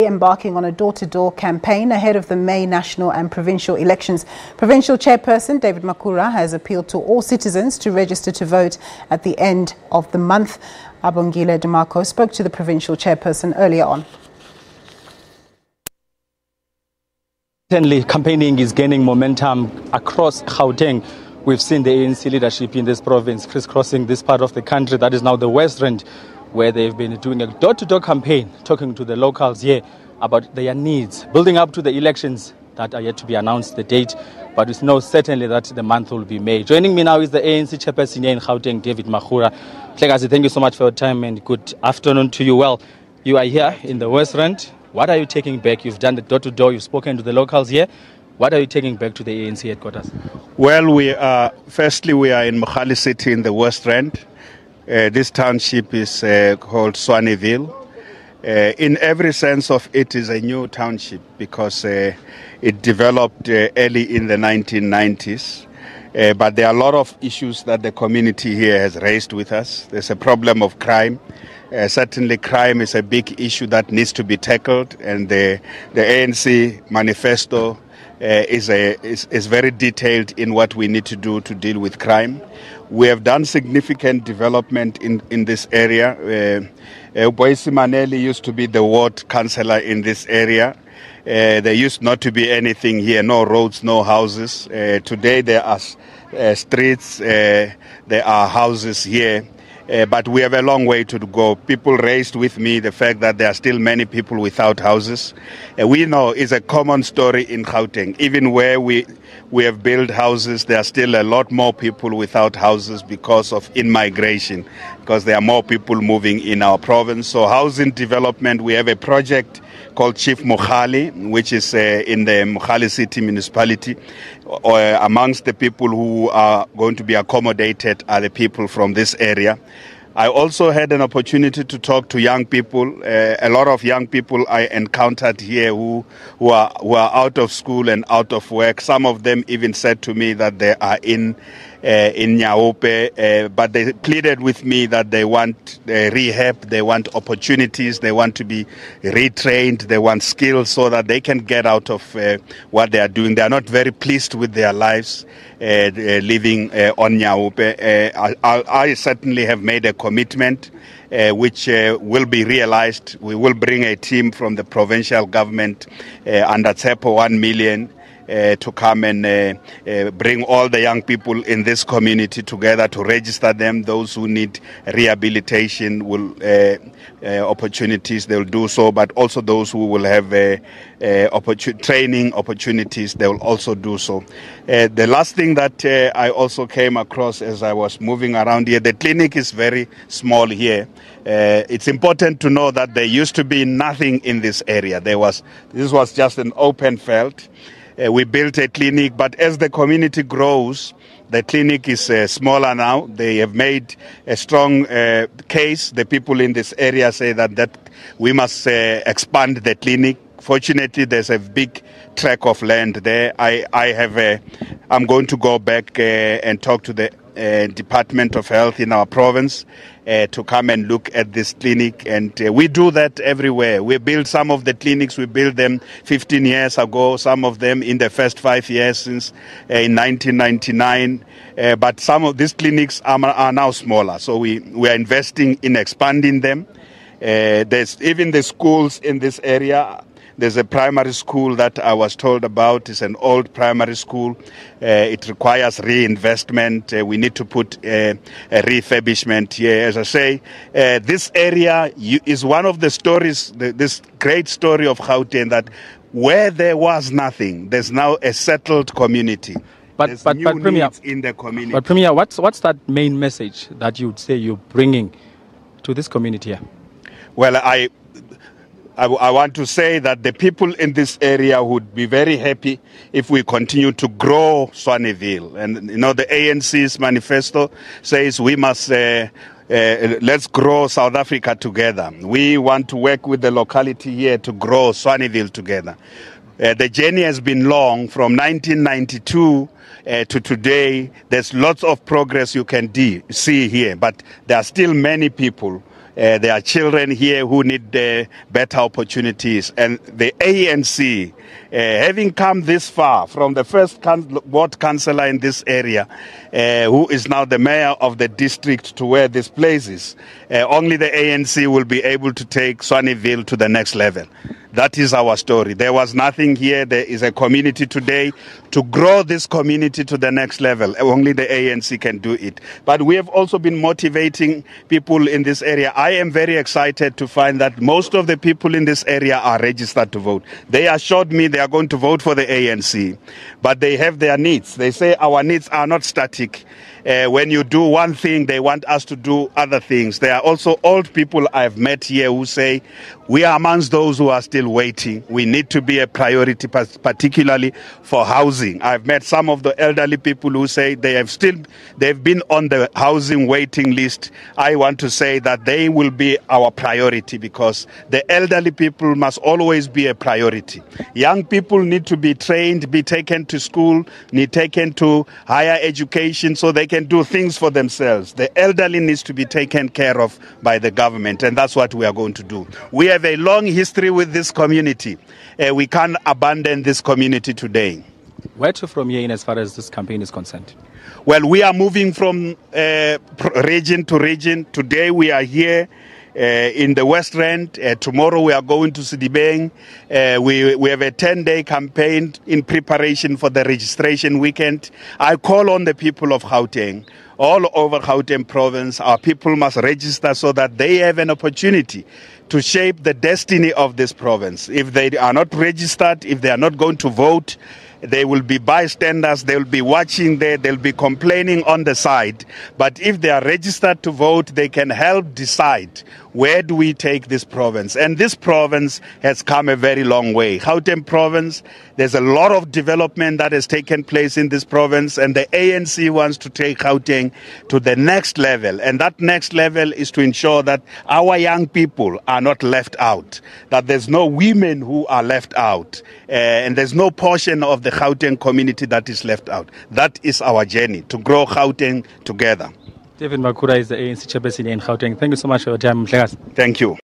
Embarking on a door-to-door campaign ahead of the May national and provincial elections. Provincial chairperson David Makhura has appealed to all citizens to register to vote at the end of the month. Abongile Dumako spoke to the provincial chairperson earlier on. Certainly, campaigning is gaining momentum across Gauteng. We've seen the ANC leadership in this province crisscrossing this part of the country that is now the West Rand, where they've been doing a door-to-door campaign, talking to the locals here about their needs, building up to the elections that are yet to be announced, the date, but we know certainly that the month will be May. Joining me now is the ANC chairperson here in Gauteng, David Makhura. Hlekazi, thank you so much for your time and good afternoon to you. Well, you are here in the West Rand. What are you taking back? You've done the door-to-door, you've spoken to the locals here. What are you taking back to the ANC headquarters? Well, firstly, we are in Mohali City in the West Rand. This township is called Swaneville. In every sense of it is a new township because it developed early in the 1990s. But there are a lot of issues that the community here has raised with us. There's a problem of crime. Certainly crime is a big issue that needs to be tackled, and the ANC manifesto is very detailed in what we need to do to deal with crime. We have done significant development in this area. Boisi Maneli used to be the ward councillor in this area. There used not to be anything here, no roads, no houses. Today there are streets, there are houses here. But we have a long way to go. People raised with me the fact that there are still many people without houses. We know it's a common story in Gauteng. Even where we have built houses, there are still a lot more people without houses because of in-migration, because there are more people moving in our province. So housing development, we have a project called Chief Mohali, which is in the Mohali City municipality. Amongst the people who are going to be accommodated are the people from this area. I also had an opportunity to talk to young people. A lot of young people I encountered here who are out of school and out of work. Some of them even said to me that they are in Nyaope, but they pleaded with me that they want rehab, they want opportunities, they want to be retrained, they want skills so that they can get out of what they are doing. They are not very pleased with their lives living on Nyaope. I certainly have made a commitment which will be realized. We will bring a team from the provincial government under TSEPO 1 million to come and bring all the young people in this community together to register them. Those who need rehabilitation will opportunities, they'll do so, but also those who will have training opportunities, they will also do so. The last thing that I also came across as I was moving around here, the clinic is very small here. It's important to know that there used to be nothing in this area. This was just an open field. We built a clinic, but as the community grows, the clinic is smaller now. They have made a strong case. The people in this area say that we must expand the clinic. Fortunately, there's a big tract of land there. I'm going to go back and talk to the Department of Health in our province to come and look at this clinic, and we do that everywhere. We build some of the clinics, we built them 15 years ago, some of them in the first 5 years since in 1999, but some of these clinics are now smaller, so we are investing in expanding them. There's even the schools in this area. There's a primary school that I was told about. It's an old primary school. It requires reinvestment. We need to put a refurbishment here. As I say, this area is one of the stories, this great story of Gauteng, that where there was nothing, there's now a settled community. But Premier, in the community. But Premier, what's that main message that you would say you're bringing to this community here? Well, I want to say that the people in this area would be very happy if we continue to grow Swaneville. And, you know, the ANC's manifesto says we must, let's grow South Africa together. We want to work with the locality here to grow Swaneville together. The journey has been long, from 1992 to today. There's lots of progress you can see here, but there are still many people There are children here who need better opportunities. And the ANC, having come this far from the first ward councillor in this area, who is now the mayor of the district, to where this place is, only the ANC will be able to take Swaneville to the next level. That is our story. There was nothing here. There is a community today. To grow this community to the next level, only the ANC can do it. But we have also been motivating people in this area. I am very excited to find that most of the people in this area are registered to vote. They assured me they are going to vote for the ANC, but they have their needs. They say our needs are not static. When you do one thing, they want us to do other things. There are also old people I've met here who say, we are amongst those who are still waiting. We need to be a priority, particularly for housing. I've met some of the elderly people who say they've been on the housing waiting list. I want to say that they will be our priority, because the elderly people must always be a priority. Young people need to be trained, be taken to school, need taken to higher education so they can do things for themselves. The elderly needs to be taken care of by the government, and that's what we are going to do. We have a long history with this community. We can't abandon this community today. Where to from here in as far as this campaign is concerned? Well, we are moving from region to region. Today we are here in the West Rand. Tomorrow we are going to Sidibeng. We have a 10-day campaign in preparation for the registration weekend. I call on the people of Gauteng, all over Gauteng province. Our people must register so that they have an opportunity to shape the destiny of this province. If they are not registered, if they are not going to vote, they will be bystanders, they will be watching there, they'll be complaining on the side. But if they are registered to vote, they can help decide, where do we take this province? And this province has come a very long way. Gauteng province, there's a lot of development that has taken place in this province, and the ANC wants to take Gauteng to the next level. And that next level is to ensure that our young people are not left out, that there's no women who are left out, and there's no portion of the Gauteng community that is left out. That is our journey, to grow Gauteng together. David Makhura is the ANC chairperson in Gauteng. Thank you so much for your time. Thank you.